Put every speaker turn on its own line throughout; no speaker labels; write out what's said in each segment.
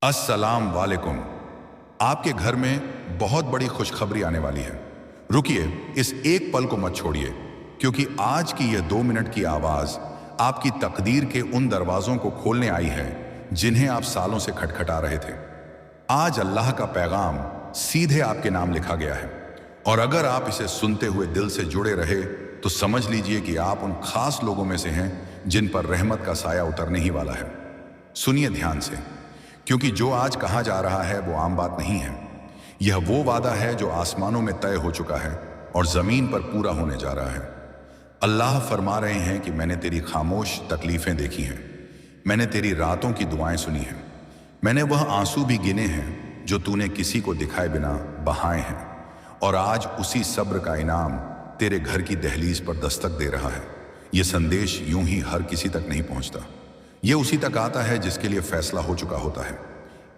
अस्सलाम वालेकुम। आपके घर में बहुत बड़ी खुशखबरी आने वाली है। रुकिए, इस एक पल को मत छोड़िए, क्योंकि आज की यह 2 मिनट की आवाज आपकी तकदीर के उन दरवाजों को खोलने आई है जिन्हें आप सालों से खटखटा रहे थे। आज अल्लाह का पैगाम सीधे आपके नाम लिखा गया है, और अगर आप इसे सुनते हुए दिल से जुड़े रहे तो समझ लीजिए कि आप उन खास लोगों में से हैं जिन पर रहमत का साया उतरने ही वाला है। सुनिए ध्यान से, क्योंकि जो आज कहा जा रहा है वो आम बात नहीं है। यह वो वादा है जो आसमानों में तय हो चुका है और जमीन पर पूरा होने जा रहा है। अल्लाह फरमा रहे हैं कि मैंने तेरी खामोश तकलीफें देखी हैं, मैंने तेरी रातों की दुआएं सुनी हैं, मैंने वह आंसू भी गिने हैं जो तूने किसी को दिखाए बिना बहाए हैं, और आज उसी सब्र का इनाम तेरे घर की दहलीज पर दस्तक दे रहा है। यह संदेश यूं ही हर किसी तक नहीं पहुंचता, ये उसी तक आता है जिसके लिए फैसला हो चुका होता है।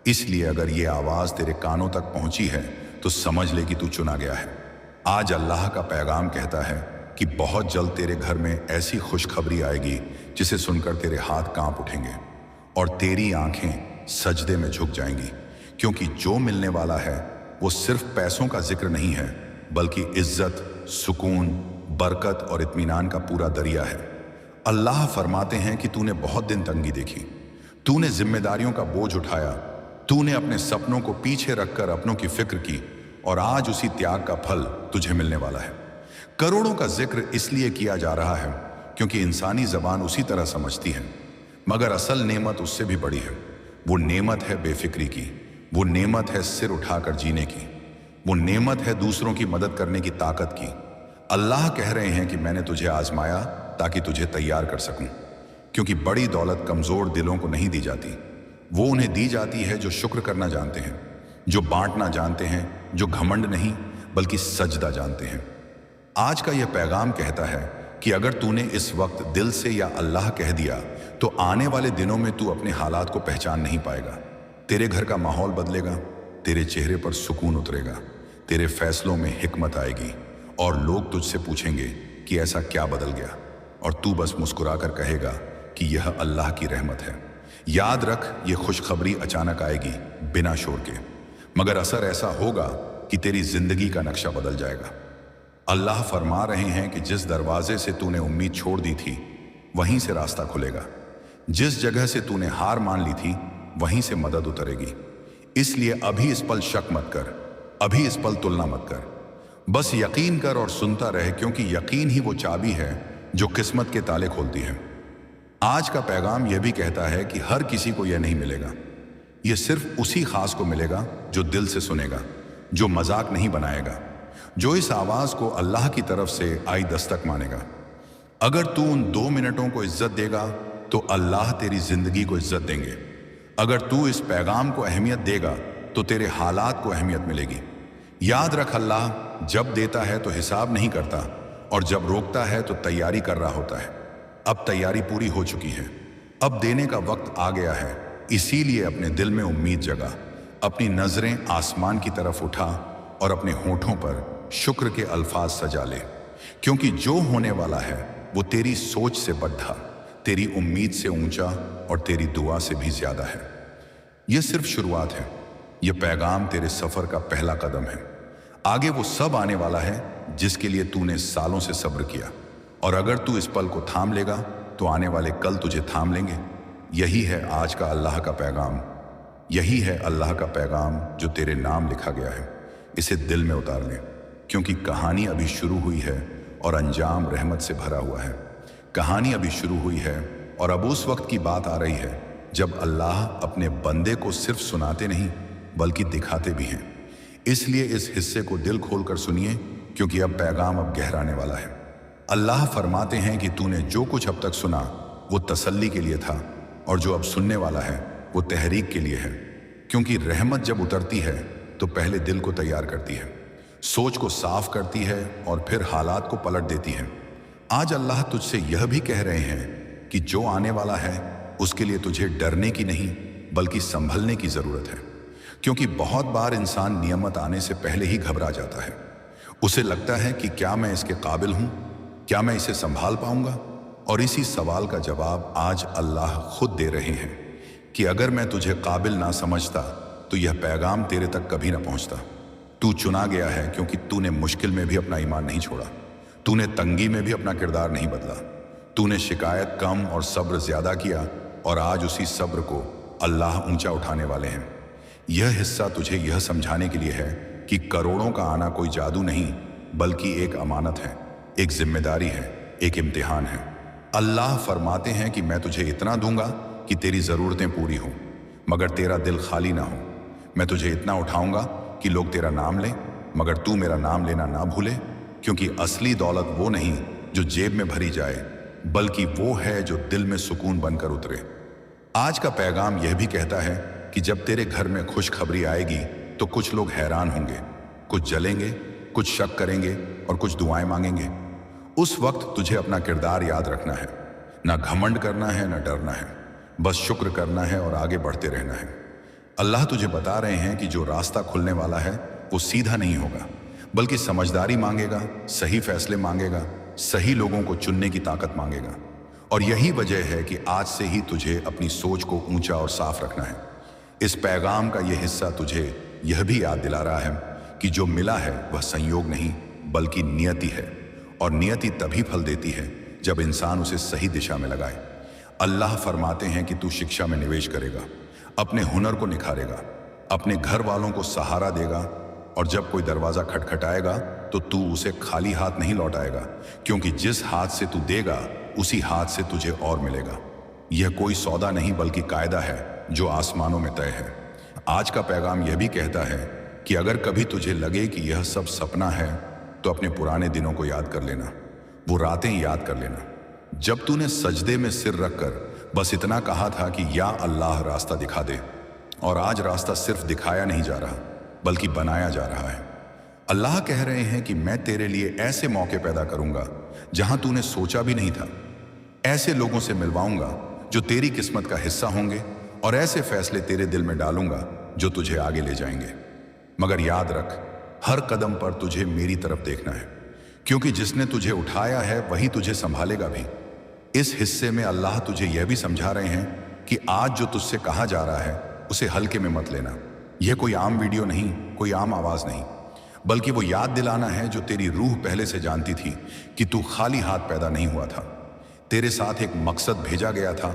इसलिए अगर ये आवाज तेरे कानों तक पहुंची है तो समझ ले कि तू चुना गया है। आज अल्लाह का पैगाम कहता है कि बहुत जल्द तेरे घर में ऐसी खुशखबरी आएगी जिसे सुनकर तेरे हाथ कांप उठेंगे और तेरी आंखें सजदे में झुक जाएंगी, क्योंकि जो मिलने वाला है वो सिर्फ पैसों का जिक्र नहीं है, बल्कि इज्जत, सुकून, बरकत और इत्मीनान का पूरा दरिया है। अल्लाह फरमाते हैं कि तूने बहुत दिन तंगी देखी, तूने जिम्मेदारियों का बोझ उठाया, तूने अपने सपनों को पीछे रखकर अपनों की फिक्र की, और आज उसी त्याग का फल तुझे मिलने वाला है। करोड़ों का जिक्र इसलिए किया जा रहा है क्योंकि इंसानी जबान उसी तरह समझती है, मगर असल नेमत उससे भी बड़ी है। वो नेमत है बेफिक्री की, वो नेमत है सिर उठाकर जीने की, वो नेमत है दूसरों की मदद करने की ताकत की। अल्लाह कह रहे हैं कि मैंने तुझे आजमाया ताकि तुझे तैयार कर सकूं, क्योंकि बड़ी दौलत कमजोर दिलों को नहीं दी जाती, वो उन्हें दी जाती है जो शुक्र करना जानते हैं, जो बांटना जानते हैं, जो घमंड नहीं बल्कि सजदा जानते हैं। आज का यह पैगाम कहता है कि अगर तूने इस वक्त दिल से या अल्लाह कह दिया तो आने वाले दिनों में तू अपने हालात को पहचान नहीं पाएगा। तेरे घर का माहौल बदलेगा, तेरे चेहरे पर सुकून उतरेगा, तेरे फैसलों में हिकमत आएगी, और लोग तुझसे पूछेंगे कि ऐसा क्या बदल गया, और तू बस मुस्कुराकर कहेगा कि यह अल्लाह की रहमत है। याद रख, ये खुशखबरी अचानक आएगी बिना शोर के, मगर असर ऐसा होगा कि तेरी जिंदगी का नक्शा बदल जाएगा। अल्लाह फरमा रहे हैं कि जिस दरवाजे से तूने उम्मीद छोड़ दी थी वहीं से रास्ता खुलेगा, जिस जगह से तूने हार मान ली थी वहीं से मदद उतरेगी। इसलिए अभी इस पल शक मत कर, अभी इस पल तुलना मत कर, बस यकीन कर और सुनता रहे, क्योंकि यकीन ही वो चाबी है जो किस्मत के ताले खोलती है। आज का पैगाम यह भी कहता है कि हर किसी को यह नहीं मिलेगा, यह सिर्फ उसी खास को मिलेगा जो दिल से सुनेगा, जो मजाक नहीं बनाएगा, जो इस आवाज को अल्लाह की तरफ से आई दस्तक मानेगा। अगर तू उन 2 मिनटों को इज्जत देगा तो अल्लाह तेरी जिंदगी को इज्जत देंगे। अगर तू इस पैगाम को अहमियत देगा तो तेरे हालात को अहमियत मिलेगी। याद रख, अल्लाह जब देता है तो हिसाब नहीं करता, और जब रोकता है तो तैयारी कर रहा होता है। अब तैयारी पूरी हो चुकी है, अब देने का वक्त आ गया है। इसीलिए अपने दिल में उम्मीद जगा, अपनी नजरें आसमान की तरफ उठा और अपने होठों पर शुक्र के अल्फाज सजा ले, क्योंकि जो होने वाला है वो तेरी सोच से बढ़ा, तेरी उम्मीद से ऊंचा और तेरी दुआ से भी ज्यादा है। यह सिर्फ शुरुआत है, यह पैगाम तेरे सफर का पहला कदम है। आगे वो सब आने वाला है जिसके लिए तूने सालों से सब्र किया, और अगर तू इस पल को थाम लेगा तो आने वाले कल तुझे थाम लेंगे। यही है आज का अल्लाह का पैगाम, यही है अल्लाह का पैगाम जो तेरे नाम लिखा गया है। इसे दिल में उतार ले, क्योंकि कहानी अभी शुरू हुई है और अंजाम रहमत से भरा हुआ है। कहानी अभी शुरू हुई है और अब उस वक्त की बात आ रही है जब अल्लाह अपने बंदे को सिर्फ सुनाते नहीं बल्कि दिखाते भी हैं। इसलिए इस हिस्से को दिल खोलकर सुनिए, क्योंकि अब पैगाम अब गहराने वाला है। अल्लाह फरमाते हैं कि तूने जो कुछ अब तक सुना वो तसल्ली के लिए था, और जो अब सुनने वाला है वो तहरीक के लिए है। क्योंकि रहमत जब उतरती है तो पहले दिल को तैयार करती है, सोच को साफ करती है और फिर हालात को पलट देती है। आज अल्लाह तुझसे यह भी कह रहे हैं कि जो आने वाला है उसके लिए तुझे डरने की नहीं बल्कि संभलने की जरूरत है। क्योंकि बहुत बार इंसान नियमत आने से पहले ही घबरा जाता है। उसे लगता है कि क्या मैं इसके काबिल हूं, क्या मैं इसे संभाल पाऊंगा, और इसी सवाल का जवाब आज अल्लाह खुद दे रहे हैं कि अगर मैं तुझे काबिल ना समझता तो यह पैगाम तेरे तक कभी ना पहुंचता। तू चुना गया है क्योंकि तूने मुश्किल में भी अपना ईमान नहीं छोड़ा, तूने तंगी में भी अपना किरदार नहीं बदला, तूने शिकायत कम और सब्र ज्यादा किया, और आज उसी सब्र को अल्लाह ऊंचा उठाने वाले हैं। यह हिस्सा तुझे यह समझाने के लिए है कि करोड़ों का आना कोई जादू नहीं बल्कि एक अमानत है, एक जिम्मेदारी है, एक इम्तिहान है। अल्लाह फरमाते हैं कि मैं तुझे इतना दूंगा कि तेरी ज़रूरतें पूरी हों मगर तेरा दिल खाली ना हो। मैं तुझे इतना उठाऊंगा कि लोग तेरा नाम लें मगर तू मेरा नाम लेना ना भूले, क्योंकि असली दौलत वो नहीं जो जेब में भरी जाए बल्कि वो है जो दिल में सुकून बनकर उतरे। आज का पैगाम यह भी कहता है कि जब तेरे घर में खुशखबरी आएगी तो कुछ लोग हैरान होंगे, कुछ जलेंगे, कुछ शक करेंगे और कुछ दुआएं मांगेंगे। उस वक्त तुझे अपना किरदार याद रखना है, ना घमंड करना है ना डरना है, बस शुक्र करना है और आगे बढ़ते रहना है। अल्लाह तुझे बता रहे हैं कि जो रास्ता खुलने वाला है वो सीधा नहीं होगा बल्कि समझदारी मांगेगा, सही फैसले मांगेगा, सही लोगों को चुनने की ताकत मांगेगा। और यही वजह है कि आज से ही तुझे अपनी सोच को ऊंचा और साफ रखना है। इस पैगाम का यह हिस्सा तुझे यह भी याद दिला रहा है कि जो मिला है वह संयोग नहीं बल्कि नियति है, और नियति तभी फल देती है जब इंसान उसे सही दिशा में लगाए। अल्लाह फरमाते हैं कि तू शिक्षा में निवेश करेगा, अपने हुनर को निखारेगा, अपने घर वालों को सहारा देगा, और जब कोई दरवाजा खटखटाएगा तो तू उसे खाली हाथ नहीं लौटाएगा, क्योंकि जिस हाथ से तू देगा उसी हाथ से तुझे और मिलेगा। यह कोई सौदा नहीं बल्कि कायदा है जो आसमानों में तय है। आज का पैगाम यह भी कहता है कि अगर कभी तुझे लगे कि यह सब सपना है तो अपने पुराने दिनों को याद कर लेना, वो रातें याद कर लेना जब तूने सजदे में सिर रखकर बस इतना कहा था कि या अल्लाह रास्ता दिखा दे। और आज रास्ता सिर्फ दिखाया नहीं जा रहा बल्कि बनाया जा रहा है। अल्लाह कह रहे हैं कि मैं तेरे लिए ऐसे मौके पैदा करूंगा जहां तूने सोचा भी नहीं था, ऐसे लोगों से मिलवाऊंगा जो तेरी किस्मत का हिस्सा होंगे, और ऐसे फैसले तेरे दिल में डालूंगा जो तुझे आगे ले जाएंगे। मगर याद रख, हर कदम पर तुझे मेरी तरफ देखना है, क्योंकि जिसने तुझे उठाया है वही तुझे संभालेगा भी। इस हिस्से में अल्लाह तुझे यह भी समझा रहे हैं कि आज जो तुझसे कहा जा रहा है उसे हल्के में मत लेना। यह कोई आम वीडियो नहीं, कोई आम आवाज नहीं, बल्कि वो याद दिलाना है जो तेरी रूह पहले से जानती थी कि तू खाली हाथ पैदा नहीं हुआ था। तेरे साथ एक मकसद भेजा गया था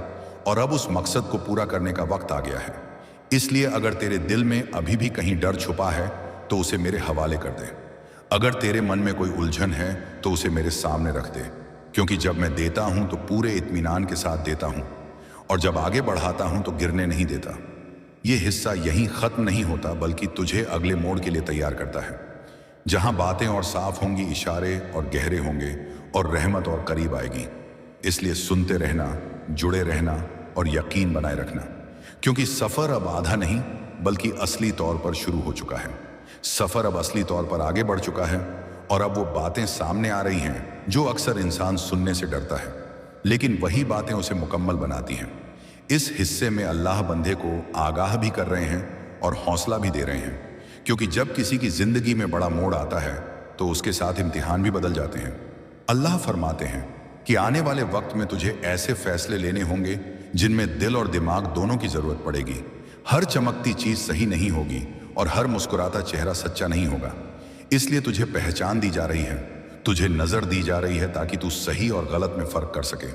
और अब उस मकसद को पूरा करने का वक्त आ गया है। इसलिए अगर तेरे दिल में अभी भी कहीं डर छुपा है तो उसे मेरे हवाले कर दे। अगर तेरे मन में कोई उलझन है तो उसे मेरे सामने रख दे, क्योंकि जब मैं देता हूं तो पूरे इत्मीनान के साथ देता हूं, और जब आगे बढ़ाता हूं तो गिरने नहीं देता। यह हिस्सा यहीं खत्म नहीं होता बल्कि तुझे अगले मोड़ के लिए तैयार करता है, जहां बातें और साफ होंगी, इशारे और गहरे होंगे, और रहमत और करीब आएगी। इसलिए सुनते रहना, जुड़े रहना और यकीन बनाए रखना, क्योंकि सफर अब आधा नहीं बल्कि असली तौर पर शुरू हो चुका है। सफर अब असली तौर पर आगे बढ़ चुका है, और अब वो बातें सामने आ रही हैं जो अक्सर इंसान सुनने से डरता है, लेकिन वही बातें उसे मुकम्मल बनाती हैं। इस हिस्से में अल्लाह बंदे को आगाह भी कर रहे हैं और हौसला भी दे रहे हैं, क्योंकि जब किसी की जिंदगी में बड़ा मोड़ आता है तो उसके साथ इम्तिहान भी बदल जाते हैं। अल्लाह फरमाते हैं कि आने वाले वक्त में तुझे ऐसे फैसले लेने होंगे जिनमें दिल और दिमाग दोनों की जरूरत पड़ेगी। हर चमकती चीज सही नहीं होगी और हर मुस्कुराता चेहरा सच्चा नहीं होगा। इसलिए तुझे पहचान दी जा रही है, तुझे नजर दी जा रही है, ताकि तू सही और गलत में फर्क कर सके।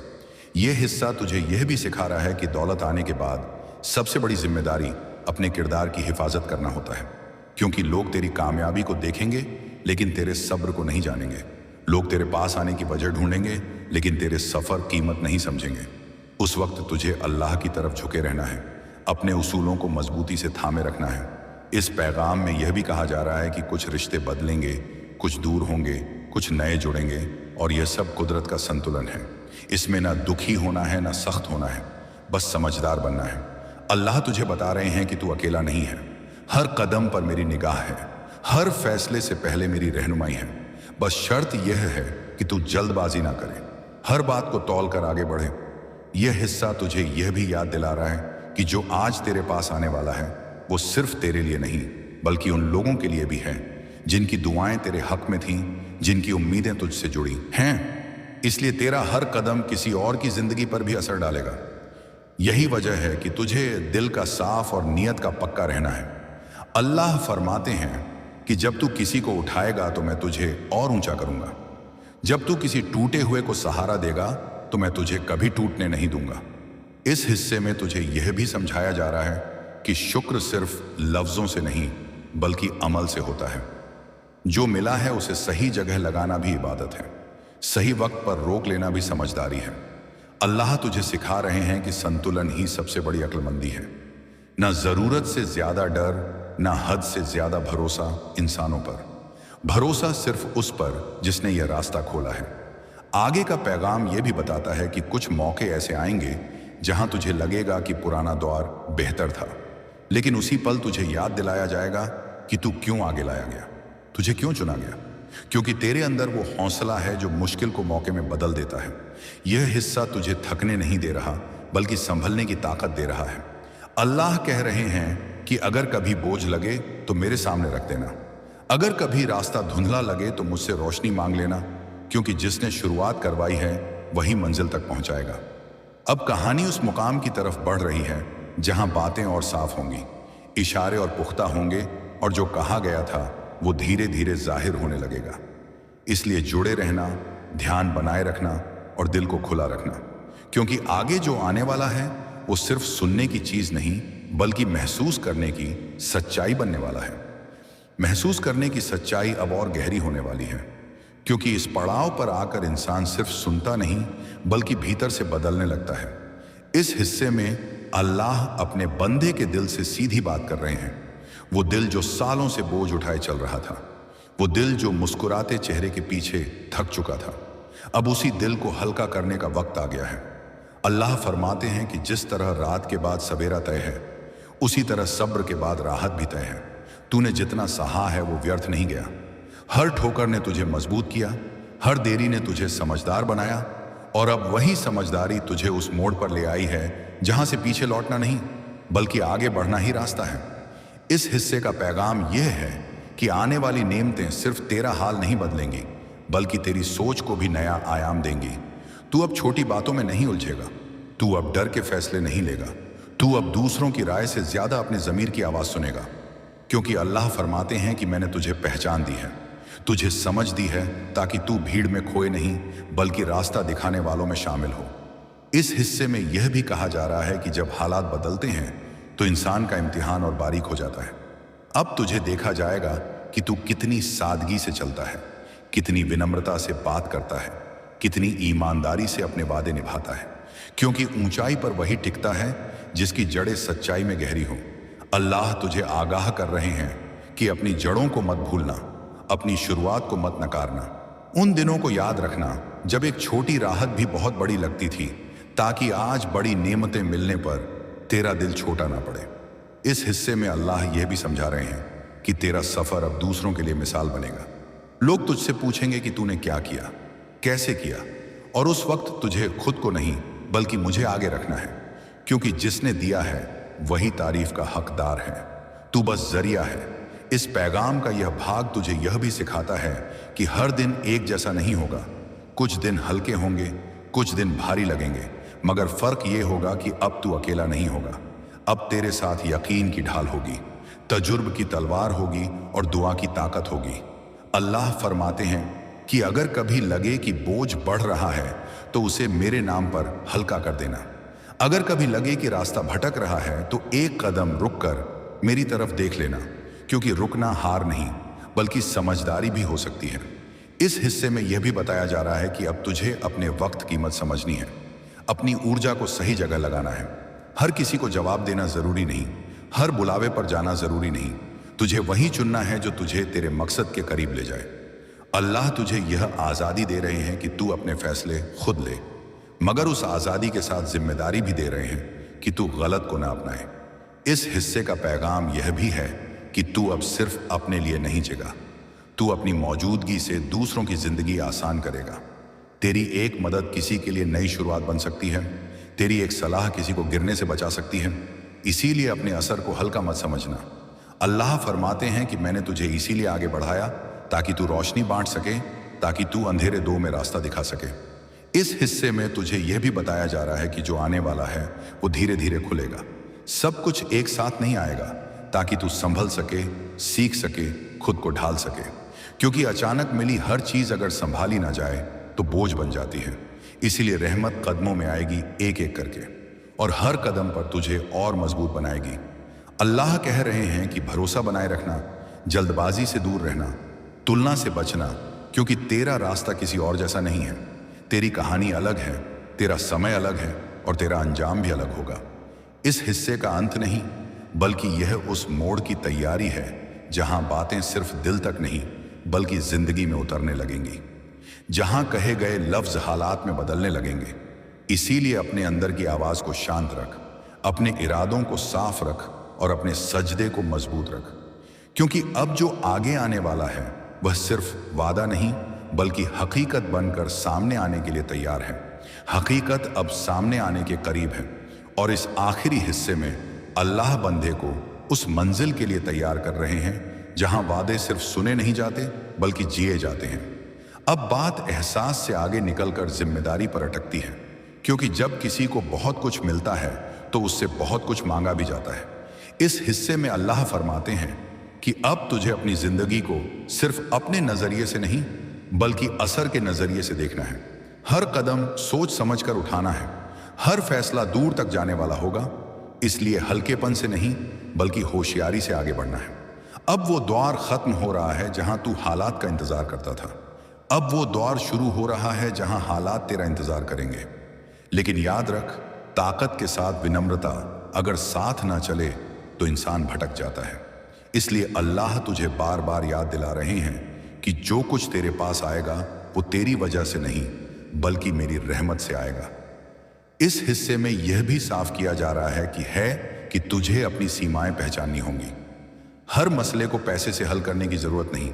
यह हिस्सा तुझे यह भी सिखा रहा है कि दौलत आने के बाद सबसे बड़ी जिम्मेदारी अपने किरदार की हिफाजत करना होता है, क्योंकि लोग तेरी कामयाबी को देखेंगे लेकिन तेरे सब्र को नहीं जानेंगे। लोग तेरे पास आने की वजह ढूंढेंगे लेकिन तेरे सफर कीमत नहीं समझेंगे। उस वक्त तुझे अल्लाह की तरफ झुके रहना है, अपने उसूलों को मजबूती से थामे रखना है। इस पैगाम में यह भी कहा जा रहा है कि कुछ रिश्ते बदलेंगे, कुछ दूर होंगे, कुछ नए जुड़ेंगे, और यह सब कुदरत का संतुलन है। इसमें ना दुखी होना है ना सख्त होना है, बस समझदार बनना है। अल्लाह तुझे बता रहे हैं कि तू अकेला नहीं है, हर कदम पर मेरी निगाह है, हर फैसले से पहले मेरी रहनुमाई है। बस शर्त यह है कि तू जल्दबाजी ना करे, हर बात को तौल कर आगे बढ़े। यह हिस्सा तुझे यह भी याद दिला रहा है कि जो आज तेरे पास आने वाला है वो सिर्फ तेरे लिए नहीं बल्कि उन लोगों के लिए भी है जिनकी दुआएं तेरे हक में थीं, जिनकी उम्मीदें तुझसे जुड़ी हैं। इसलिए तेरा हर कदम किसी और की जिंदगी पर भी असर डालेगा। यही वजह है कि तुझे दिल का साफ और नियत का पक्का रहना है। अल्लाह फरमाते हैं कि जब तू किसी को उठाएगा तो मैं तुझे और ऊंचा करूंगा। जब तू किसी टूटे हुए को सहारा देगा तो मैं तुझे कभी टूटने नहीं दूंगा। इस हिस्से में तुझे यह भी समझाया जा रहा है कि शुक्र सिर्फ लफ्जों से नहीं बल्कि अमल से होता है। जो मिला है उसे सही जगह लगाना भी इबादत है, सही वक्त पर रोक लेना भी समझदारी है। अल्लाह तुझे सिखा रहे हैं कि संतुलन ही सबसे बड़ी अक्लमंदी है। ना जरूरत से ज्यादा डर, ना हद से ज्यादा भरोसा इंसानों पर। भरोसा सिर्फ उस पर जिसने यह रास्ता खोला है। आगे का पैगाम यह भी बताता है कि कुछ मौके ऐसे आएंगे जहां तुझे लगेगा कि पुराना दौर बेहतर था, लेकिन उसी पल तुझे याद दिलाया जाएगा कि तू क्यों आगे लाया गया, तुझे क्यों चुना गया। क्योंकि तेरे अंदर वो हौसला है जो मुश्किल को मौके में बदल देता है। यह हिस्सा तुझे थकने नहीं दे रहा बल्कि संभलने की ताकत दे रहा है। अल्लाह कह रहे हैं कि अगर कभी बोझ लगे तो मेरे सामने रख देना, अगर कभी रास्ता धुंधला लगे तो मुझसे रोशनी मांग लेना, क्योंकि जिसने शुरुआत करवाई है वही मंजिल तक पहुंचाएगा। अब कहानी उस मुकाम की तरफ बढ़ रही है जहां बातें और साफ होंगी, इशारे और पुख्ता होंगे, और जो कहा गया था वो धीरे धीरे जाहिर होने लगेगा। इसलिए जुड़े रहना, ध्यान बनाए रखना और दिल को खुला रखना, क्योंकि आगे जो आने वाला है वो सिर्फ सुनने की चीज नहीं बल्कि महसूस करने की सच्चाई बनने वाला है। महसूस करने की सच्चाई अब और गहरी होने वाली है, क्योंकि इस पड़ाव पर आकर इंसान सिर्फ सुनता नहीं बल्कि भीतर से बदलने लगता है। इस हिस्से में अल्लाह अपने बंदे के दिल से सीधी बात कर रहे हैं। वो दिल जो सालों से बोझ उठाए चल रहा था, वो दिल जो मुस्कुराते चेहरे के पीछे थक चुका था, अब उसी दिल को हल्का करने का वक्त आ गया है। अल्लाह फरमाते हैं कि जिस तरह रात के बाद सवेरा तय है, उसी तरह सब्र के बाद राहत भी तय है। तूने जितना सहा है वो व्यर्थ नहीं गया। हर ठोकर ने तुझे मजबूत किया, हर देरी ने तुझे समझदार बनाया, और अब वही समझदारी तुझे उस मोड़ पर ले आई है जहां से पीछे लौटना नहीं बल्कि आगे बढ़ना ही रास्ता है। इस हिस्से का पैगाम यह है कि आने वाली नेमतें सिर्फ तेरा हाल नहीं बदलेंगी बल्कि तेरी सोच को भी नया आयाम देंगी। तू अब छोटी बातों में नहीं उलझेगा, तू अब डर के फैसले नहीं लेगा, तू अब दूसरों की राय से ज्यादा अपने ज़मीर की आवाज़ सुनेगा, क्योंकि अल्लाह फरमाते हैं कि मैंने तुझे पहचान दी है, तुझे समझ दी है, ताकि तू भीड़ में खोए नहीं बल्कि रास्ता दिखाने वालों में शामिल हो। इस हिस्से में यह भी कहा जा रहा है कि जब हालात बदलते हैं तो इंसान का इम्तिहान और बारीक हो जाता है। अब तुझे देखा जाएगा कि तू कितनी सादगी से चलता है, कितनी विनम्रता से बात करता है, कितनी ईमानदारी से अपने वादे निभाता है, क्योंकि ऊंचाई पर वही टिकता है जिसकी जड़ें सच्चाई में गहरी हों। अल्लाह तुझे आगाह कर रहे हैं कि अपनी जड़ों को मत भूलना, अपनी शुरुआत को मत नकारना। उन दिनों को याद रखना जब एक छोटी राहत भी बहुत बड़ी लगती थी, ताकि आज बड़ी नेमतें मिलने पर तेरा दिल छोटा ना पड़े। इस हिस्से में अल्लाह यह भी समझा रहे हैं कि तेरा सफर अब दूसरों के लिए मिसाल बनेगा। लोग तुझसे पूछेंगे कि तूने क्या किया, कैसे किया, और उस वक्त तुझे खुद को नहीं बल्कि मुझे आगे रखना है, क्योंकि जिसने दिया है वही तारीफ का हकदार है, तू बस जरिया है। इस पैगाम का यह भाग तुझे यह भी सिखाता है कि हर दिन एक जैसा नहीं होगा। कुछ दिन हल्के होंगे, कुछ दिन भारी लगेंगे, मगर फर्क ये होगा कि अब तू अकेला नहीं होगा। अब तेरे साथ यकीन की ढाल होगी, तजुर्ब की तलवार होगी और दुआ की ताकत होगी। अल्लाह फरमाते हैं कि अगर कभी लगे कि बोझ बढ़ रहा है तो उसे मेरे नाम पर हल्का कर देना। अगर कभी लगे कि रास्ता भटक रहा है तो एक कदम रुककर मेरी तरफ देख लेना, क्योंकि रुकना हार नहीं बल्कि समझदारी भी हो सकती है। इस हिस्से में यह भी बताया जा रहा है कि अब तुझे अपने वक्त कीमत समझनी है, अपनी ऊर्जा को सही जगह लगाना है। हर किसी को जवाब देना जरूरी नहीं, हर बुलावे पर जाना जरूरी नहीं, तुझे वही चुनना है जो तुझे तेरे मकसद के करीब ले जाए। अल्लाह तुझे यह आज़ादी दे रहे हैं कि तू अपने फैसले खुद ले, मगर उस आज़ादी के साथ जिम्मेदारी भी दे रहे हैं कि तू गलत को ना अपनाए। इस हिस्से का पैगाम यह भी है कि तू अब सिर्फ अपने लिए नहीं जिएगा, तू अपनी मौजूदगी से दूसरों की जिंदगी आसान करेगा। तेरी एक मदद किसी के लिए नई शुरुआत बन सकती है, तेरी एक सलाह किसी को गिरने से बचा सकती है। इसीलिए अपने असर को हल्का मत समझना। अल्लाह फरमाते हैं कि मैंने तुझे इसीलिए आगे बढ़ाया ताकि तू रोशनी बांट सके, ताकि तू अंधेरे दो में रास्ता दिखा सके। इस हिस्से में तुझे यह भी बताया जा रहा है कि जो आने वाला है वो धीरे धीरे खुलेगा। सब कुछ एक साथ नहीं आएगा, ताकि तू संभल सके, सीख सके, खुद को ढाल सके। क्योंकि अचानक मिली हर चीज अगर संभाली ना जाए तो बोझ बन जाती है। इसीलिए रहमत कदमों में आएगी एक एक करके, और हर कदम पर तुझे और मजबूत बनाएगी। अल्लाह कह रहे हैं कि भरोसा बनाए रखना, जल्दबाजी से दूर रहना, तुलना से बचना, क्योंकि तेरा रास्ता किसी और जैसा नहीं है। तेरी कहानी अलग है, तेरा समय अलग है, और तेरा अंजाम भी अलग होगा। इस हिस्से का अंत नहीं, बल्कि यह उस मोड़ की तैयारी है जहां बातें सिर्फ दिल तक नहीं बल्कि जिंदगी में उतरने लगेंगी, जहां कहे गए लफ्ज हालात में बदलने लगेंगे। इसीलिए अपने अंदर की आवाज को शांत रख, अपने इरादों को साफ रख, और अपने सजदे को मजबूत रख। क्योंकि अब जो आगे आने वाला है वह सिर्फ वादा नहीं बल्कि हकीकत बनकर सामने आने के लिए तैयार है। हकीकत अब सामने आने के करीब है, और इस आखिरी हिस्से में अल्लाह बंदे को उस मंजिल के लिए तैयार कर रहे हैं जहां वादे सिर्फ सुने नहीं जाते बल्कि जिए जाते हैं। अब बात एहसास से आगे निकलकर जिम्मेदारी पर अटकती है, क्योंकि जब किसी को बहुत कुछ मिलता है तो उससे बहुत कुछ मांगा भी जाता है। इस हिस्से में अल्लाह फरमाते हैं कि अब तुझे अपनी जिंदगी को सिर्फ अपने नजरिए से नहीं बल्कि असर के नजरिए से देखना है। हर कदम सोच समझकर उठाना है, हर फैसला दूर तक जाने वाला होगा। इसलिए हल्केपन से नहीं बल्कि होशियारी से आगे बढ़ना है। अब वो दौर खत्म हो रहा है जहां तू हालात का इंतजार करता था। अब वो दौर शुरू हो रहा है जहां हालात तेरा इंतजार करेंगे। लेकिन याद रख, ताकत के साथ विनम्रता अगर साथ ना चले तो इंसान भटक जाता है। इसलिए अल्लाह तुझे बार बार याद दिला रहे हैं कि जो कुछ तेरे पास आएगा वो तेरी वजह से नहीं बल्कि मेरी रहमत से आएगा। इस हिस्से में यह भी साफ किया जा रहा है कि तुझे अपनी सीमाएं पहचाननी होंगी। हर मसले को पैसे से हल करने की जरूरत नहीं,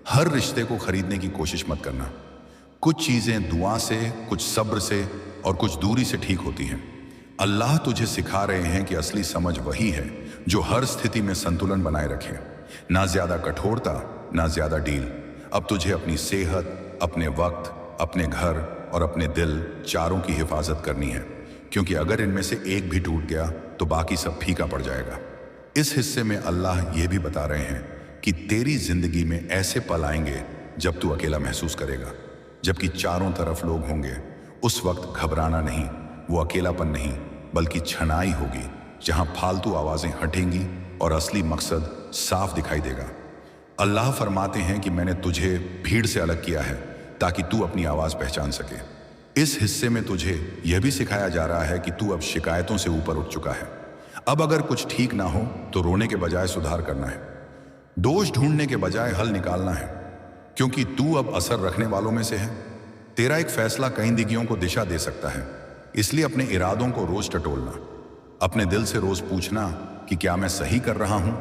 हर रिश्ते को खरीदने की कोशिश मत करना। कुछ चीजें दुआ से, कुछ सब्र से और कुछ दूरी से ठीक होती हैं। अल्लाह तुझे सिखा रहे हैं कि असली समझ वही है जो हर स्थिति में संतुलन बनाए रखे। ना ज्यादा कठोरता, ना ज्यादा डील। अब तुझे अपनी सेहत, अपने वक्त, अपने घर और अपने दिल चारों की हिफाजत करनी है, क्योंकि अगर इनमें से एक भी टूट गया तो बाकी सब फीका पड़ जाएगा। इस हिस्से में अल्लाह ये भी बता रहे हैं कि तेरी जिंदगी में ऐसे पल आएंगे जब तू अकेला महसूस करेगा, जबकि चारों तरफ लोग होंगे। उस वक्त घबराना नहीं, वो अकेलापन नहीं बल्कि छनाई होगी, जहां फालतू आवाजें हटेंगी और असली मकसद साफ दिखाई देगा। अल्लाह फरमाते हैं कि मैंने तुझे भीड़ से अलग किया है ताकि तू अपनी आवाज पहचान सके। इस हिस्से में तुझे यह भी सिखाया जा रहा है कि तू अब शिकायतों से ऊपर उठ चुका है। अब अगर कुछ ठीक ना हो तो रोने के बजाय सुधार करना है, दोष ढूंढने के बजाय हल निकालना है, क्योंकि तू अब असर रखने वालों में से है। तेरा एक फैसला कई जिंदगियों को दिशा दे सकता है। इसलिए अपने इरादों को रोज टटोलना, अपने दिल से रोज पूछना कि क्या मैं सही कर रहा हूं,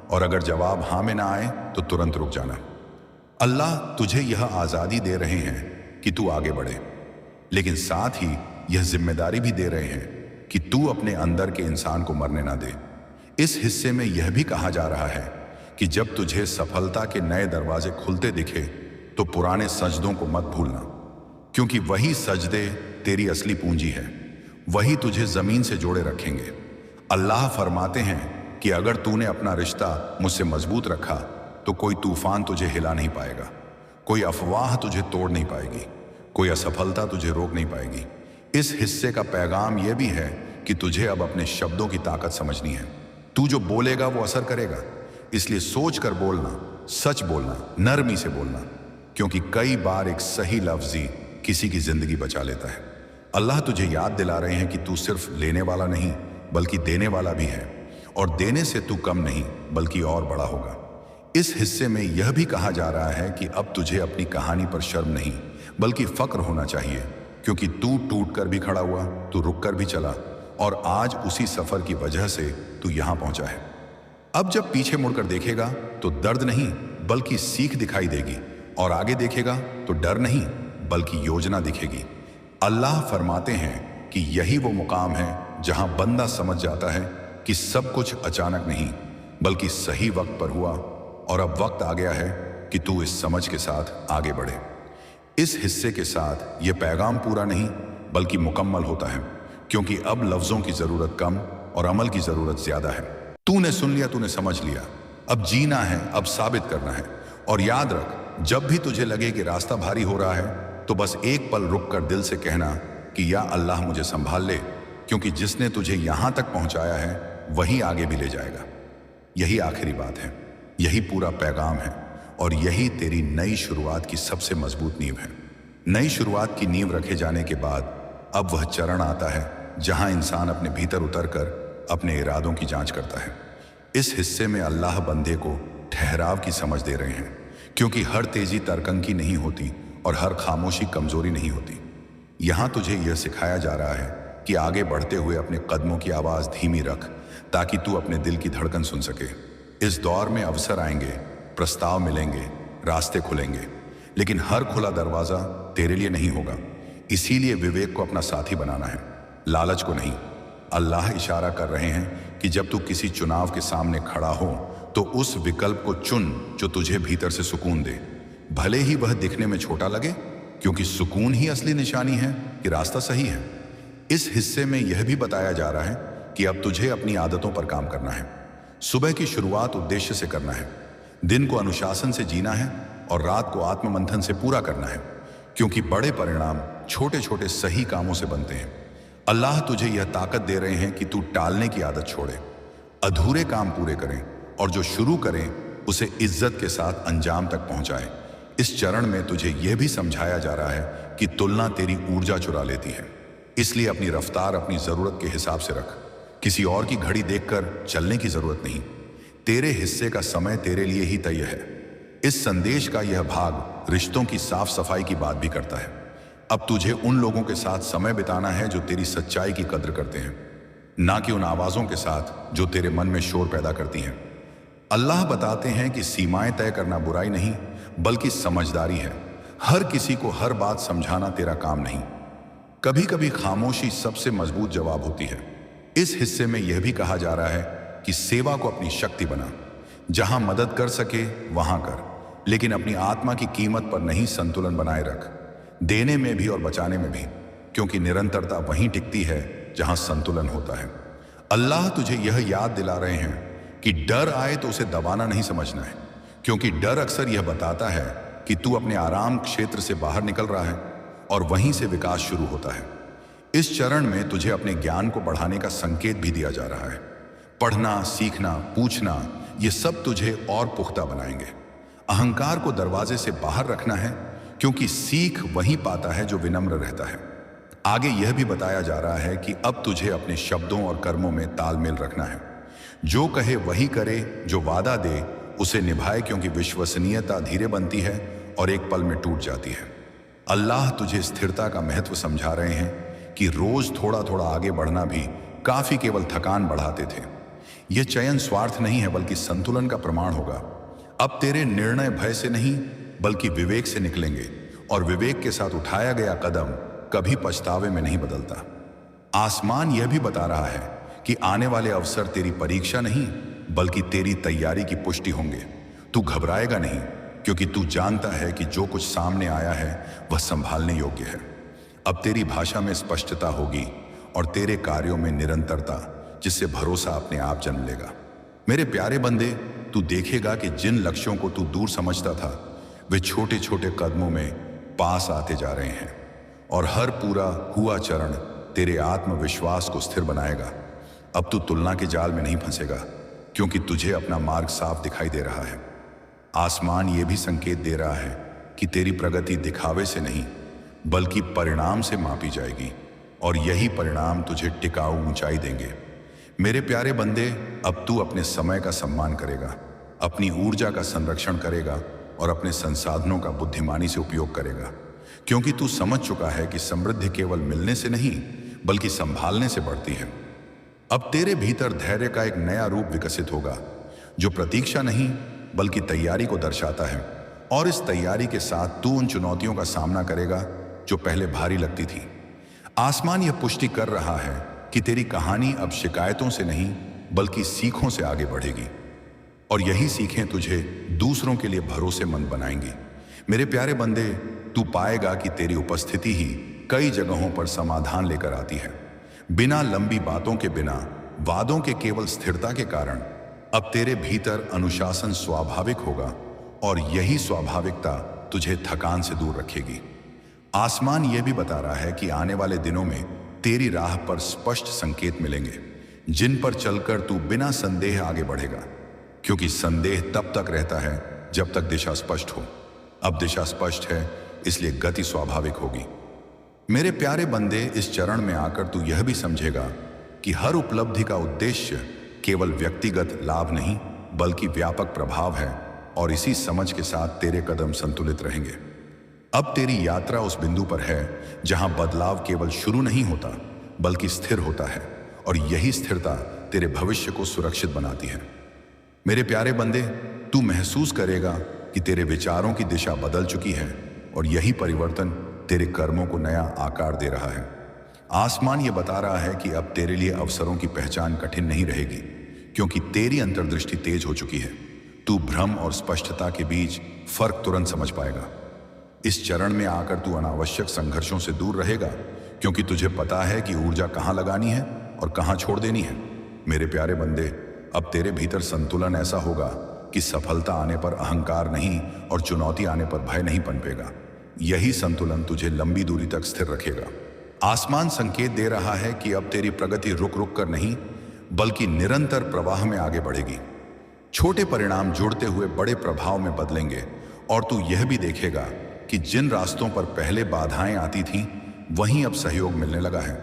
और अगर जवाब हाँ में ना आए तो तुरंत रुक जाना। अल्लाह तुझे यह आजादी दे रहे हैं कि तू आगे बढ़े, लेकिन साथ ही यह जिम्मेदारी भी दे रहे हैं कि तू अपने अंदर के इंसान को मरने ना दे। इस हिस्से में यह भी कहा जा रहा है कि जब तुझे सफलता के नए दरवाजे खुलते दिखे तो पुराने सजदों को मत भूलना, क्योंकि वही सजदे तेरी असली पूंजी है, वही तुझे जमीन से जोड़े रखेंगे। अल्लाह फरमाते हैं कि अगर तूने अपना रिश्ता मुझसे मजबूत रखा तो कोई तूफान तुझे हिला नहीं पाएगा, कोई अफवाह तुझे तोड़ नहीं पाएगी, कोई असफलता तुझे रोक नहीं पाएगी। इस हिस्से का पैगाम यह भी है कि तुझे अब अपने शब्दों की ताकत समझनी है। तू जो बोलेगा वो असर करेगा, इसलिए सोच कर बोलना, सच बोलना, नरमी से बोलना, क्योंकि कई बार एक सही लफ्ज ही किसी की जिंदगी बचा लेता है। अल्लाह तुझे याद दिला रहे हैं कि तू सिर्फ लेने वाला नहीं बल्कि देने वाला भी है, और देने से तू कम नहीं बल्कि और बड़ा होगा। इस हिस्से में यह भी कहा जा रहा है कि अब तुझे अपनी कहानी पर शर्म नहीं बल्कि फक्र होना चाहिए, क्योंकि तू टूट कर भी खड़ा हुआ, तू रुक कर भी चला, और आज उसी सफर की वजह से तू यहां पहुंचा है। अब जब पीछे मुड़कर देखेगा तो दर्द नहीं बल्कि सीख दिखाई देगी, और आगे देखेगा तो डर नहीं बल्कि योजना दिखेगी। अल्लाह फरमाते हैं कि यही वो मुकाम है जहां बंदा समझ जाता है कि सब कुछ अचानक नहीं बल्कि सही वक्त पर हुआ, और अब वक्त आ गया है कि तू इस समझ के साथ आगे बढ़े। इस हिस्से के साथ यह पैगाम पूरा नहीं बल्कि मुकम्मल होता है, क्योंकि अब लफ्जों की जरूरत कम और अमल की जरूरत ज्यादा है। तूने सुन लिया, तूने समझ लिया, अब जीना है, अब साबित करना है। और याद रख, जब भी तुझे लगे कि रास्ता भारी हो रहा है तो बस एक पल रुक कर दिल से कहना कि या अल्लाह मुझे संभाल ले, क्योंकि जिसने तुझे यहां तक पहुंचाया है वही आगे भी ले जाएगा। यही आखिरी बात है, यही पूरा पैगाम है, और यही तेरी नई शुरुआत की सबसे मजबूत नींव है। नई शुरुआत की नींव रखे जाने के बाद अब वह चरण आता है जहां इंसान अपने भीतर उतरकर अपने इरादों की जांच करता है। इस हिस्से में अल्लाह बंदे को ठहराव की समझ दे रहे हैं, क्योंकि हर तेजी तरकंकी नहीं होती और हर खामोशी कमजोरी नहीं होती। यहां तुझे यह सिखाया जा रहा है कि आगे बढ़ते हुए अपने कदमों की आवाज धीमी रख, ताकि तू अपने दिल की धड़कन सुन सके। इस दौर में अवसर आएंगे, प्रस्ताव मिलेंगे, रास्ते खुलेंगे, लेकिन हर खुला दरवाजा तेरे लिए नहीं होगा। इसीलिए विवेक को अपना साथी बनाना है, लालच को नहीं। अल्लाह इशारा कर रहे हैं कि जब तू किसी चुनाव के सामने खड़ा हो तो उस विकल्प को चुन जो तुझे भीतर से सुकून दे, भले ही वह दिखने में छोटा लगे, क्योंकि सुकून ही असली निशानी है कि रास्ता सही है। इस हिस्से में यह भी बताया जा रहा है कि अब तुझे अपनी आदतों पर काम करना है। सुबह की शुरुआत उद्देश्य से करना है, दिन को अनुशासन से जीना है और रात को आत्ममंथन से पूरा करना है, क्योंकि बड़े परिणाम छोटे छोटे सही कामों से बनते हैं। अल्लाह तुझे यह ताकत दे रहे हैं कि तू टालने की आदत छोड़े, अधूरे काम पूरे करें, और जो शुरू करें उसे इज्जत के साथ अंजाम तक पहुंचाए। इस चरण में तुझे यह भी समझाया जा रहा है कि तुलना तेरी ऊर्जा चुरा लेती है, इसलिए अपनी रफ्तार अपनी जरूरत के हिसाब से रख। किसी और की घड़ी देखकर चलने की जरूरत नहीं, तेरे हिस्से का समय तेरे लिए ही तय है। इस संदेश का यह भाग रिश्तों की साफ सफाई की बात भी करता है। अब तुझे उन लोगों के साथ समय बिताना है जो तेरी सच्चाई की कद्र करते हैं, ना कि उन आवाजों के साथ जो तेरे मन में शोर पैदा करती हैं। अल्लाह बताते हैं कि सीमाएं तय करना बुराई नहीं बल्कि समझदारी है। हर किसी को हर बात समझाना तेरा काम नहीं, कभी कभी खामोशी सबसे मजबूत जवाब होती है। इस हिस्से में यह भी कहा जा रहा है कि सेवा को अपनी शक्ति बना, जहां मदद कर सके वहां कर, लेकिन अपनी आत्मा की कीमत पर नहीं, संतुलन बनाए रख, देने में भी और बचाने में भी, क्योंकि निरंतरता वहीं टिकती है जहां संतुलन होता है। अल्लाह तुझे यह याद दिला रहे हैं कि डर आए तो उसे दबाना नहीं समझना है, क्योंकि डर अक्सर यह बताता है कि तू अपने आराम क्षेत्र से बाहर निकल रहा है और वहीं से विकास शुरू होता है। इस चरण में तुझे अपने ज्ञान को बढ़ाने का संकेत भी दिया जा रहा है। पढ़ना, सीखना, पूछना, ये सब तुझे और पुख्ता बनाएंगे। अहंकार को दरवाजे से बाहर रखना है, क्योंकि सीख वही पाता है जो विनम्र रहता है। आगे यह भी बताया जा रहा है कि अब तुझे अपने शब्दों और कर्मों में तालमेल रखना है। जो कहे वही करे, जो वादा दे उसे निभाए, क्योंकि विश्वसनीयता धीरे बनती है और एक पल में टूट जाती है। अल्लाह तुझे स्थिरता का महत्व समझा रहे हैं कि रोज थोड़ा थोड़ा आगे बढ़ना भी काफी केवल थकान बढ़ाते थे। यह चयन स्वार्थ नहीं है बल्कि संतुलन का प्रमाण होगा। अब तेरे निर्णय भय से नहीं बल्कि विवेक से निकलेंगे, और विवेक के साथ उठाया गया कदम कभी पछतावे में नहीं बदलता। आसमान यह भी बता रहा है कि आने वाले अवसर तेरी परीक्षा नहीं बल्कि तेरी तैयारी की पुष्टि होंगे। तू घबराएगा नहीं, क्योंकि तू जानता है कि जो कुछ सामने आया है वह संभालने योग्य है। अब तेरी भाषा में स्पष्टता होगी और तेरे कार्यों में निरंतरता, जिससे भरोसा अपने आप जन्म लेगा। मेरे प्यारे बंदे, तू देखेगा कि जिन लक्ष्यों को तू दूर समझता था वे छोटे छोटे कदमों में पास आते जा रहे हैं, और हर पूरा हुआ चरण तेरे आत्मविश्वास को स्थिर बनाएगा। अब तू तुलना के जाल में नहीं फंसेगा, क्योंकि तुझे अपना मार्ग साफ दिखाई दे रहा है। आसमान ये भी संकेत दे रहा है कि तेरी प्रगति दिखावे से नहीं बल्कि परिणाम से मापी जाएगी, और यही परिणाम तुझे टिकाऊ ऊंचाई देंगे। मेरे प्यारे बंदे, अब तू अपने समय का सम्मान करेगा, अपनी ऊर्जा का संरक्षण करेगा और अपने संसाधनों का बुद्धिमानी से उपयोग करेगा, क्योंकि तू समझ चुका है कि समृद्धि केवल मिलने से नहीं बल्कि संभालने से बढ़ती है। अब तेरे भीतर धैर्य का एक नया रूप विकसित होगा, जो प्रतीक्षा नहीं बल्कि तैयारी को दर्शाता है, और इस तैयारी के साथ तू उन चुनौतियों का सामना करेगा जो पहले भारी लगती थी। आसमान यह पुष्टि कर रहा है कि तेरी कहानी अब शिकायतों से नहीं बल्कि सीखों से आगे बढ़ेगी, और यही सीखें तुझे दूसरों के लिए भरोसेमंद बनाएंगी। मेरे प्यारे बंदे, तू पाएगा कि तेरी उपस्थिति ही कई जगहों पर समाधान लेकर आती है। बिना लंबी बातों के, बिना वादों के, केवल स्थिरता के कारण अब तेरे भीतर अनुशासन स्वाभाविक होगा और यही स्वाभाविकता तुझे थकान से दूर रखेगी। आसमान यह भी बता रहा है कि आने वाले दिनों में तेरी राह पर स्पष्ट संकेत मिलेंगे, जिन पर चलकर तू बिना संदेह आगे बढ़ेगा, क्योंकि संदेह तब तक रहता है जब तक दिशा स्पष्ट हो। अब दिशा स्पष्ट है, इसलिए गति स्वाभाविक होगी। मेरे प्यारे बंदे, इस चरण में आकर तू यह भी समझेगा कि हर उपलब्धि का उद्देश्य केवल व्यक्तिगत लाभ नहीं बल्कि व्यापक प्रभाव है, और इसी समझ के साथ तेरे कदम संतुलित रहेंगे। अब तेरी यात्रा उस बिंदु पर है जहां बदलाव केवल शुरू नहीं होता बल्कि स्थिर होता है, और यही स्थिरता तेरे भविष्य को सुरक्षित बनाती है। मेरे प्यारे बंदे, तू महसूस करेगा कि तेरे विचारों की दिशा बदल चुकी है, और यही परिवर्तन तेरे कर्मों को नया आकार दे रहा है। आसमान ये बता रहा है कि अब तेरे लिए अवसरों की पहचान कठिन नहीं रहेगी, क्योंकि तेरी अंतर्दृष्टि तेज हो चुकी है। तू भ्रम और स्पष्टता के बीच फर्क तुरंत समझ पाएगा। इस चरण में आकर तू अनावश्यक संघर्षों से दूर रहेगा, क्योंकि तुझे पता है कि ऊर्जा कहाँ लगानी है और कहाँ छोड़ देनी है। मेरे प्यारे बंदे, अब तेरे भीतर संतुलन ऐसा होगा कि सफलता आने पर अहंकार नहीं और चुनौती आने पर भय नहीं पनपेगा। यही संतुलन तुझे लंबी दूरी तक स्थिर रखेगा। आसमान संकेत दे रहा है कि अब तेरी प्रगति रुक रुक कर नहीं बल्कि निरंतर प्रवाह में आगे बढ़ेगी। छोटे परिणाम जुड़ते हुए बड़े प्रभाव में बदलेंगे, और तू यह भी देखेगा कि जिन रास्तों पर पहले बाधाएं आती थीं, वहीं अब सहयोग मिलने लगा है।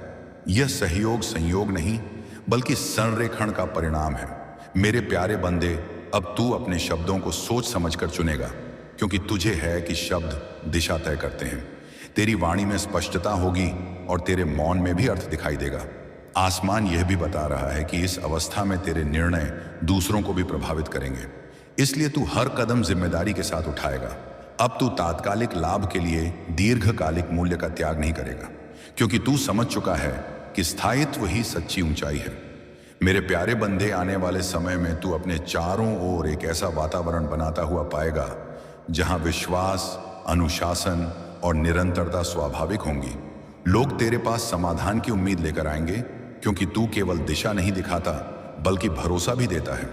यह सहयोग संयोग नहीं बल्कि संरेखण का परिणाम है। मेरे प्यारे बंदे, अब तू अपने शब्दों को सोच समझकर चुनेगा, क्योंकि तुझे है कि शब्द दिशा तय करते हैं। तेरी वाणी में स्पष्टता होगी और तेरे मौन में भी अर्थ दिखाई देगा। आसमान यह भी बता रहा है कि इस अवस्था में तेरे निर्णय दूसरों को भी प्रभावित करेंगे, इसलिए तू हर कदम जिम्मेदारी के साथ उठाएगा। अब तू तात्कालिक लाभ के लिए दीर्घकालिक मूल्य का त्याग नहीं करेगा, क्योंकि तू समझ चुका है कि स्थायित्व ही सच्ची ऊंचाई है। मेरे प्यारे बंदे, आने वाले समय में तू अपने चारों ओर एक ऐसा वातावरण बनाता हुआ पाएगा जहां विश्वास, अनुशासन और निरंतरता स्वाभाविक होंगी। लोग तेरे पास समाधान की उम्मीद लेकर आएंगे, क्योंकि तू केवल दिशा नहीं दिखाता बल्कि भरोसा भी देता है।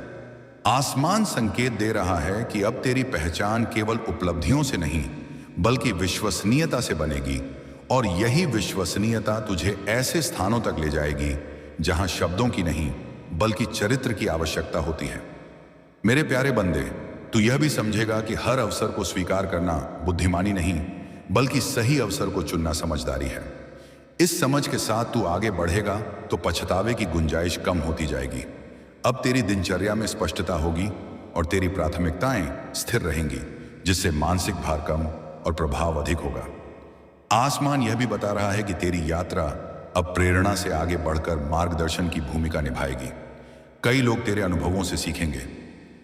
आसमान संकेत दे रहा है कि अब तेरी पहचान केवल उपलब्धियों से नहीं बल्कि विश्वसनीयता से बनेगी, और यही विश्वसनीयता तुझे ऐसे स्थानों तक ले जाएगी जहां शब्दों की नहीं बल्कि चरित्र की आवश्यकता होती है। मेरे प्यारे बंदे, तू यह भी समझेगा कि हर अवसर को स्वीकार करना बुद्धिमानी नहीं बल्कि सही अवसर को चुनना समझदारी है। इस समझ के साथ तू आगे बढ़ेगा तो पछतावे की गुंजाइश कम होती जाएगी। अब तेरी दिनचर्या में स्पष्टता होगी और तेरी प्राथमिकताएं स्थिर रहेंगी, जिससे मानसिक भार कम और प्रभाव अधिक होगा। आसमान यह भी बता रहा है कि तेरी यात्रा अब प्रेरणा से आगे बढ़कर मार्गदर्शन की भूमिका निभाएगी। कई लोग तेरे अनुभवों से सीखेंगे,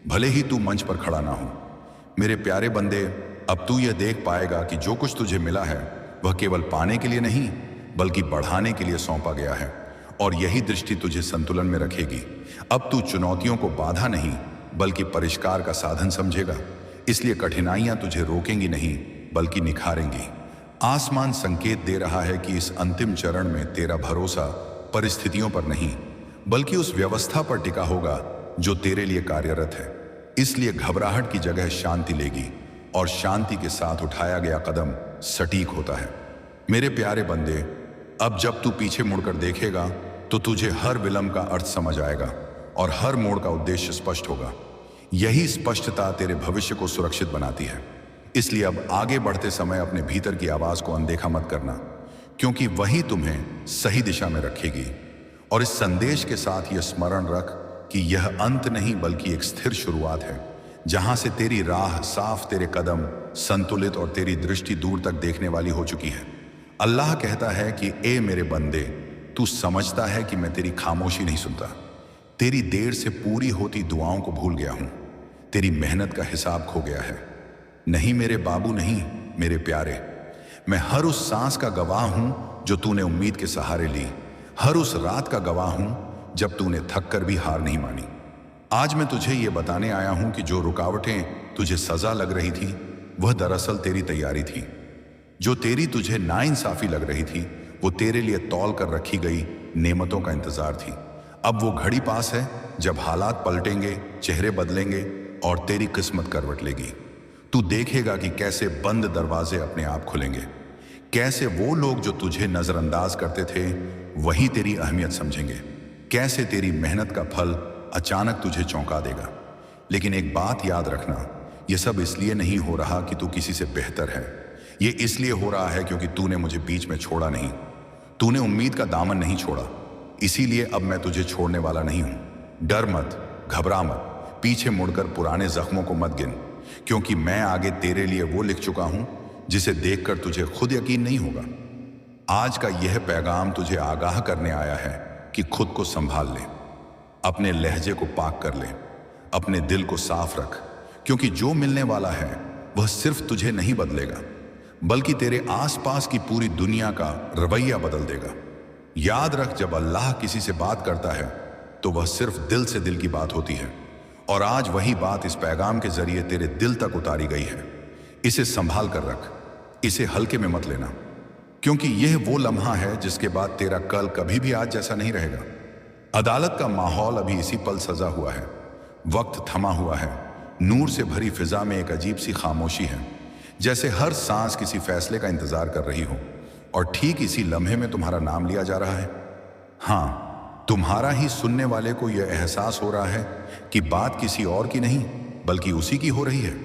भले ही तू मंच पर खड़ा ना हो। मेरे प्यारे बंदे, अब तू यह देख पाएगा कि जो कुछ तुझे मिला है वह केवल पाने के लिए नहीं बल्कि बढ़ाने के लिए सौंपा गया है, और यही दृष्टि तुझे संतुलन में रखेगी। अब तू चुनौतियों को बाधा नहीं बल्कि परिष्कार का साधन समझेगा, इसलिए कठिनाइयां तुझे रोकेंगी नहीं बल्कि निखारेंगी। आसमान संकेत दे रहा है कि इस अंतिम चरण में तेरा भरोसा परिस्थितियों पर नहीं बल्कि उस व्यवस्था पर टिका होगा जो तेरे लिए कार्यरत है। इसलिए घबराहट की जगह शांति लेगी, और शांति के साथ उठाया गया कदम सटीक होता है। मेरे प्यारे बंदे, अब जब तू पीछे मुड़कर देखेगा तो तुझे हर विलंब का अर्थ समझ आएगा और हर मोड़ का उद्देश्य स्पष्ट होगा। यही स्पष्टता तेरे भविष्य को सुरक्षित बनाती है। इसलिए अब आगे बढ़ते समय अपने भीतर की आवाज को अनदेखा मत करना, क्योंकि वही तुम्हें सही दिशा में रखेगी। और इस संदेश के साथ यह स्मरण रख कि यह अंत नहीं बल्कि एक स्थिर शुरुआत है, जहां से तेरी राह साफ, तेरे कदम संतुलित और तेरी दृष्टि दूर तक देखने वाली हो चुकी है। अल्लाह कहता है कि ए मेरे बंदे, तू समझता है कि मैं तेरी खामोशी नहीं सुनता, तेरी देर से पूरी होती दुआओं को भूल गया हूं, तेरी मेहनत का हिसाब खो गया है। नहीं मेरे बाबू, नहीं मेरे प्यारे, मैं हर उस सांस का गवाह हूं जो तूने उम्मीद के सहारे ली, हर उस रात का गवाह हूं जब तूने थक कर भी हार नहीं मानी। आज मैं तुझे ये बताने आया हूं कि जो रुकावटें तुझे सजा लग रही थी वह दरअसल तेरी तैयारी थी। जो तेरी तुझे नाइंसाफी लग रही थी वो तेरे लिए तौल कर रखी गई नेमतों का इंतजार थी। अब वो घड़ी पास है जब हालात पलटेंगे, चेहरे बदलेंगे और तेरी किस्मत करवट लेगी। तू देखेगा कि कैसे बंद दरवाजे अपने आप खुलेंगे, कैसे वो लोग जो तुझे नजरअंदाज करते थे वही तेरी अहमियत समझेंगे, कैसे तेरी मेहनत का फल अचानक तुझे चौंका देगा। लेकिन एक बात याद रखना, ये सब इसलिए नहीं हो रहा कि तू किसी से बेहतर है, ये इसलिए हो रहा है क्योंकि तूने मुझे बीच में छोड़ा नहीं, तूने उम्मीद का दामन नहीं छोड़ा। इसीलिए अब मैं तुझे छोड़ने वाला नहीं हूं। डर मत, घबरा मत, पीछे मुड़कर पुराने जख्मों को मत गिन, क्योंकि मैं आगे तेरे लिए वो लिख चुका हूं जिसे देखकर तुझे खुद यकीन नहीं होगा। आज का यह पैगाम तुझे आगाह करने आया है कि खुद को संभाल ले, अपने लहजे को पाक कर ले, अपने दिल को साफ रख, क्योंकि जो मिलने वाला है वह सिर्फ तुझे नहीं बदलेगा बल्कि तेरे आसपास की पूरी दुनिया का रवैया बदल देगा। याद रख, जब अल्लाह किसी से बात करता है तो वह सिर्फ दिल से दिल की बात होती है, और आज वही बात इस पैगाम के जरिए तेरे दिल तक उतारी गई है। इसे संभाल कर रख, इसे हल्के में मत लेना, क्योंकि यह वो लम्हा है जिसके बाद तेरा कल कभी भी आज जैसा नहीं रहेगा। अदालत का माहौल अभी इसी पल सजा हुआ है, वक्त थमा हुआ है, नूर से भरी फिजा में एक अजीब सी खामोशी है, जैसे हर सांस किसी फैसले का इंतजार कर रही हो, और ठीक इसी लम्हे में तुम्हारा नाम लिया जा रहा है। हाँ, तुम्हारा ही सुनने वाले को यह एहसास हो रहा है कि बात किसी और की नहीं बल्कि उसी की हो रही है।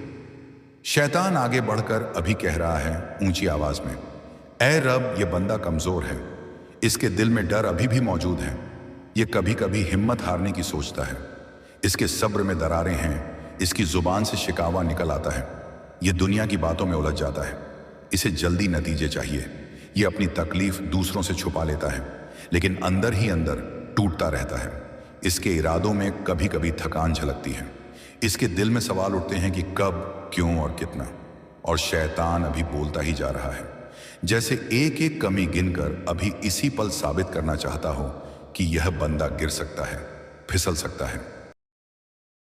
शैतान आगे बढ़कर अभी कह रहा है ऊंची आवाज में, ऐ रब, ये बंदा कमजोर है, इसके दिल में डर अभी भी मौजूद है, ये कभी कभी हिम्मत हारने की सोचता है, इसके सब्र में दरारें हैं, इसकी जुबान से शिकावा निकल आता है, ये दुनिया की बातों में उलझ जाता है, इसे जल्दी नतीजे चाहिए, ये अपनी तकलीफ दूसरों से छुपा लेता है लेकिन अंदर ही अंदर टूटता रहता है। इसके इरादों में कभी कभी थकान झलकती है, इसके दिल में सवाल उठते हैं कि कब, क्यों और कितना, और शैतान अभी बोलता ही जा रहा है, जैसे एक एक कमी गिनकर अभी इसी पल साबित करना चाहता हो कि यह बंदा गिर सकता है, फिसल सकता है,